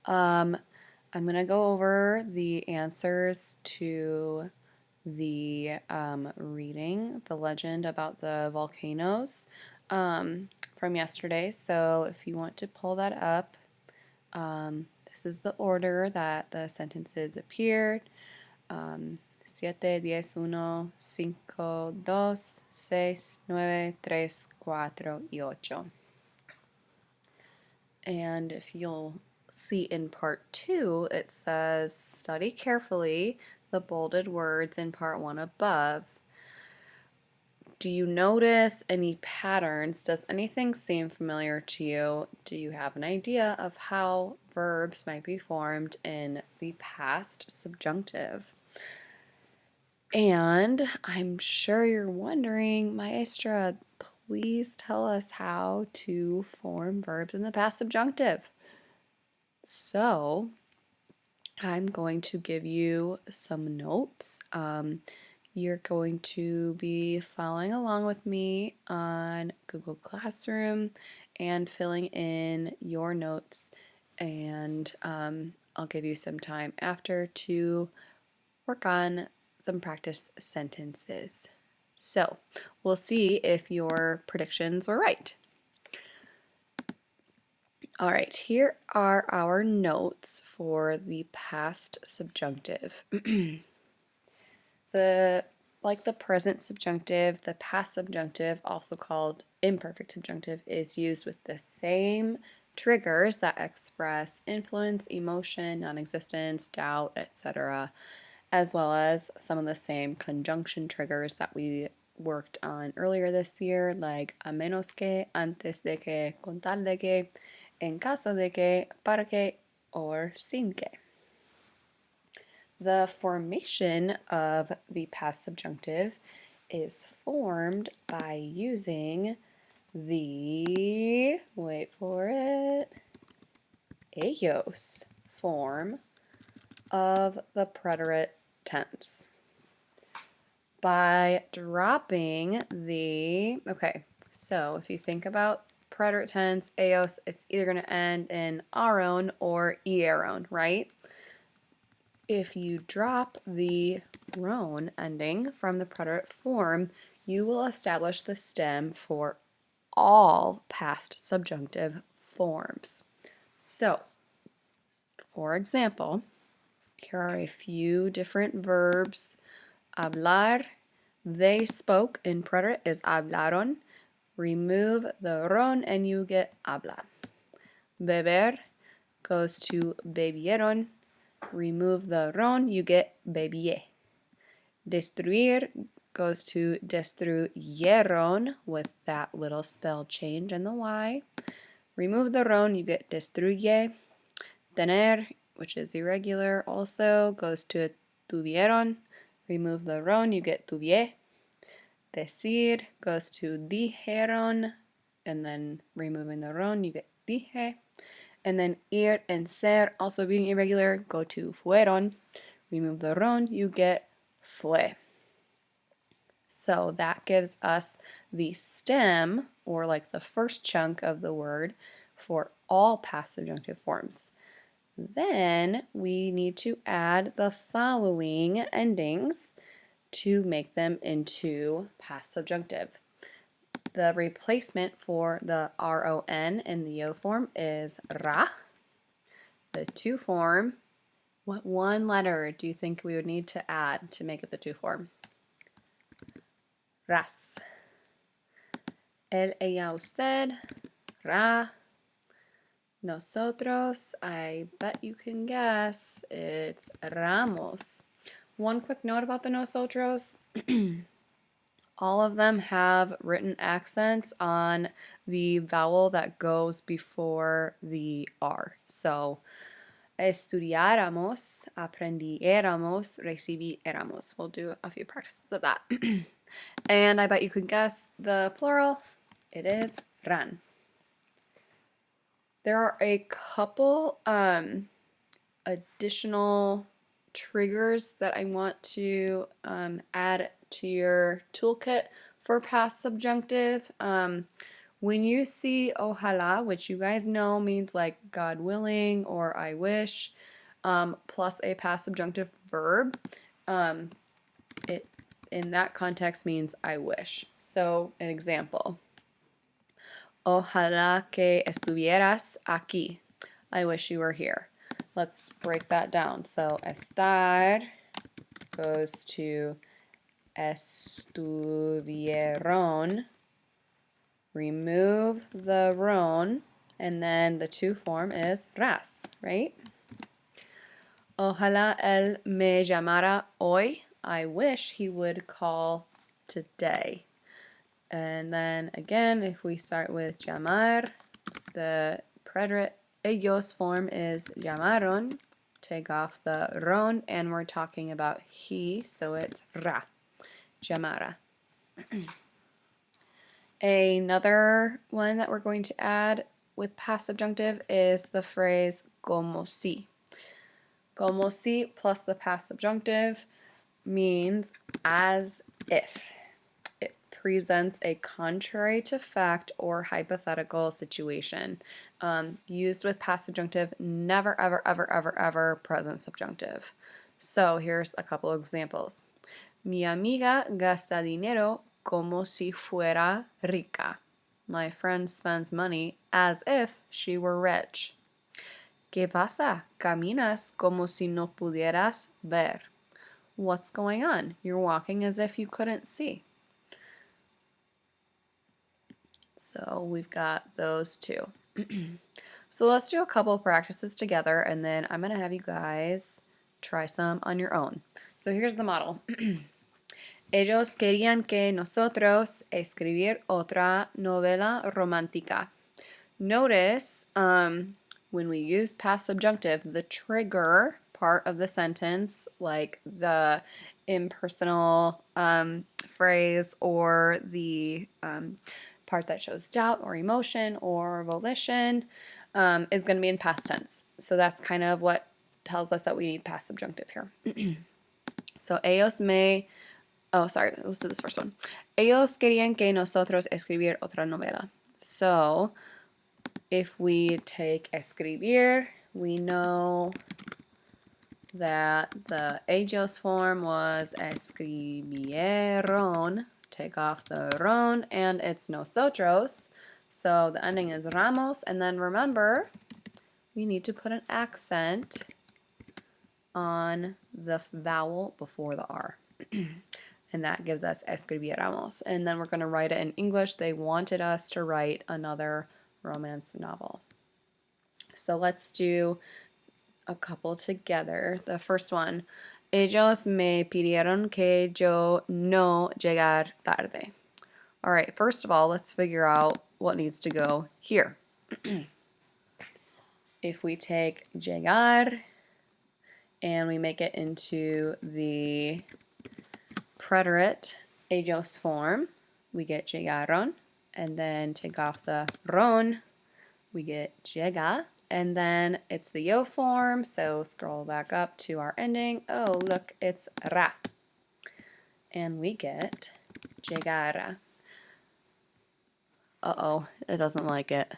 Um, I'm going to go over the answers to the reading, the legend about the volcanoes from yesterday. So if you want to pull that up, this is the order that the sentences appeared. 7, 10, 1, 5, 2, 6, 9, 3, 4, y 8. And if you'll see in part 2, it says, study carefully the bolded words in part 1 above. Do you notice any patterns? Does anything seem familiar to you? Do you have an idea of how verbs might be formed in the past subjunctive? And I'm sure you're wondering, Maestra, please tell us how to form verbs in the past subjunctive. So I'm going to give you some notes. You're going to be following along with me on Google Classroom and filling in your notes, and I'll give you some time after to work on some practice sentences. So we'll see if your predictions were right. All right, here are our notes for the past subjunctive. Like the present subjunctive, the past subjunctive, also called imperfect subjunctive, is used with the same triggers that express influence, emotion, non-existence, doubt, etc., as well as some of the same conjunction triggers that we worked on earlier this year, like a menos que, antes de que, con tal de que, en caso de que, para que, or sin que. The formation of the past subjunctive is formed by using the, wait for it, ellos form of the preterite tense. By dropping the, okay, so if you think about preterite tense, eos, it's either going to end in aron or ieron, right? If you drop the ron ending from the preterite form, you will establish the stem for all past subjunctive forms. So, for example, here are a few different verbs. Hablar, they spoke, in preterite is hablaron. Remove the ron and you get habla. Beber goes to bebieron. Remove the ron, you get bebie. Destruir goes to destruyeron with that little spell change in the Y. Remove the ron, you get destruye. Tener, which is irregular, also goes to tuvieron. Remove the ron, you get tuvie. Decir goes to dijeron, and then removing the ron, you get dije. And then ir and ser, also being irregular, go to fueron. Remove the ron, you get fue. So that gives us the stem, or like the first chunk of the word, for all past subjunctive forms. Then we need to add the following endings to make them into past subjunctive. The replacement for the ron in the yo form is ra. The to form, what one letter do you think we would need to add to make it the to form? Ras. El, ella, usted, ra. Nosotros, I bet you can guess, it's ramos. One quick note about the nosotros. All of them have written accents on the vowel that goes before the R. So, estudiáramos, aprendiéramos, recibiéramos. We'll do a few practices of that. And I bet you can guess the plural. It is ran. There are a couple additional triggers that I want to add to your toolkit for past subjunctive. When you see ojalá, which you guys know means like God willing or I wish, plus a past subjunctive verb, it in that context means I wish. So an example, ojalá que estuvieras aquí. I wish you were here. Let's break that down. So estar goes to estuvieron. Remove the ron, and then the to form is ras, right? Ojalá él me llamara hoy. I wish he would call today. And then again, if we start with llamar, the preterite ellos form is llamaron. Take off the ron, and we're talking about he, so it's ra, llamara. Another one that we're going to add with past subjunctive is the phrase como si. Como si plus the past subjunctive means as if. It presents a contrary to fact or hypothetical situation. Used with past subjunctive, never, ever, ever, ever, ever present subjunctive. So here's a couple of examples. Mi amiga gasta dinero como si fuera rica. My friend spends money as if she were rich. ¿Qué pasa? Caminas como si no pudieras ver. What's going on? You're walking as if you couldn't see. So we've got those two. So let's do a couple practices together, and then I'm going to have you guys try some on your own. So here's the model. Ellos querían que nosotros escribir otra novela romántica. Notice when we use past subjunctive, the trigger part of the sentence, like the impersonal phrase or the part that shows doubt or emotion or volition, is going to be in past tense. So that's kind of what tells us that we need past subjunctive here. So ellos me... Oh, sorry, let's do this first one. Ellos querían que nosotros escribir otra novela. So if we take escribir, we know that the ellos form was escribieron. Take off the ron, and it's nosotros. So the ending is ramos, and then remember, we need to put an accent on the vowel before the R. And that gives us escribiéramos. And then we're going to write it in English. They wanted us to write another romance novel. So let's do a couple together. The first one, ellos me pidieron que yo no llegar tarde. All right, first of all, let's figure out what needs to go here. If we take llegar and we make it into the preterite ellos form, we get llegaron, and then take off the ron, we get llega, and then it's the yo form, so scroll back up to our ending. Oh, look, it's ra. And we get llegara. Uh-oh, it doesn't like it.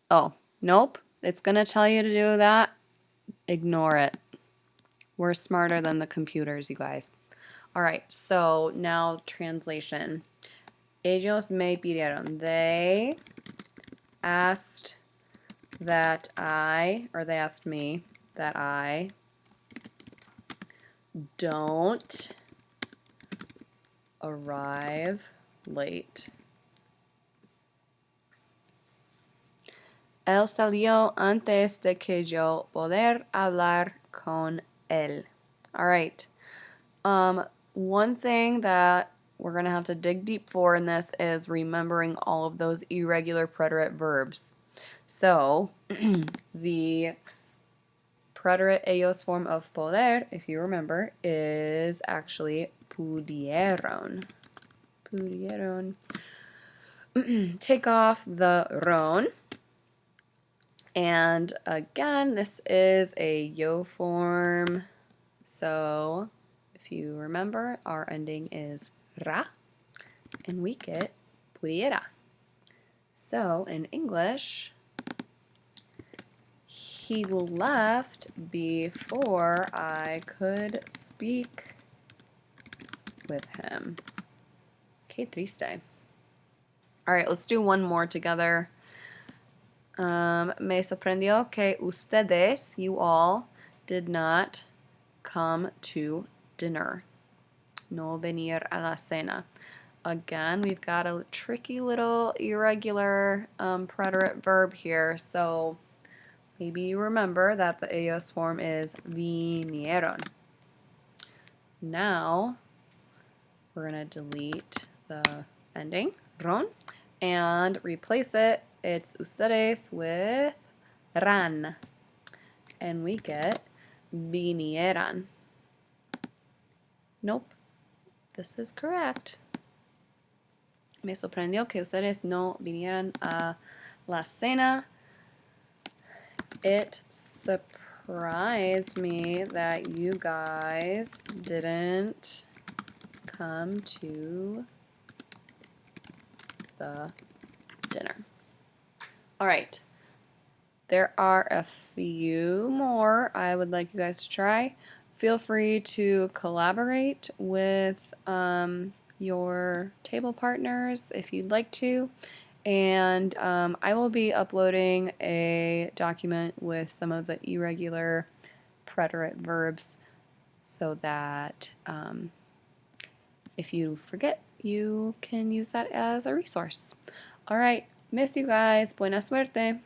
Oh, nope, it's going to tell you to do that. Ignore it. We're smarter than the computers, you guys. All right, so now translation. Ellos me pidieron. They asked that I, or they asked me that I don't arrive late. Él salió antes de que yo poder hablar con él. All right. One thing that we're going to have to dig deep for in this is remembering all of those irregular preterite verbs. So the preterite ellos form of poder, if you remember, is actually pudieron. Pudieron. Take off the ron. And again, this is a yo form. So if you remember, our ending is ra, and we get pudiera. So in English, he left before I could speak with him. Qué triste. All right, let's do one more together. Me sorprendió que ustedes, you all, did not come to dinner. No venir a la cena. Again, we've got a tricky little irregular preterite verb here, so maybe you remember that the ellos form is vinieron. Now, we're going to delete the ending, ron, and replace it. It's ustedes with ran. And we get vinieran. Nope, this is correct. Me sorprendió que ustedes no vinieran a la cena. It surprised me that you guys didn't come to the dinner. All right. There are a few more I would like you guys to try. Feel free to collaborate with your table partners if you'd like to. And I will be uploading a document with some of the irregular preterite verbs so that if you forget, you can use that as a resource. All right, miss you guys. Buena suerte.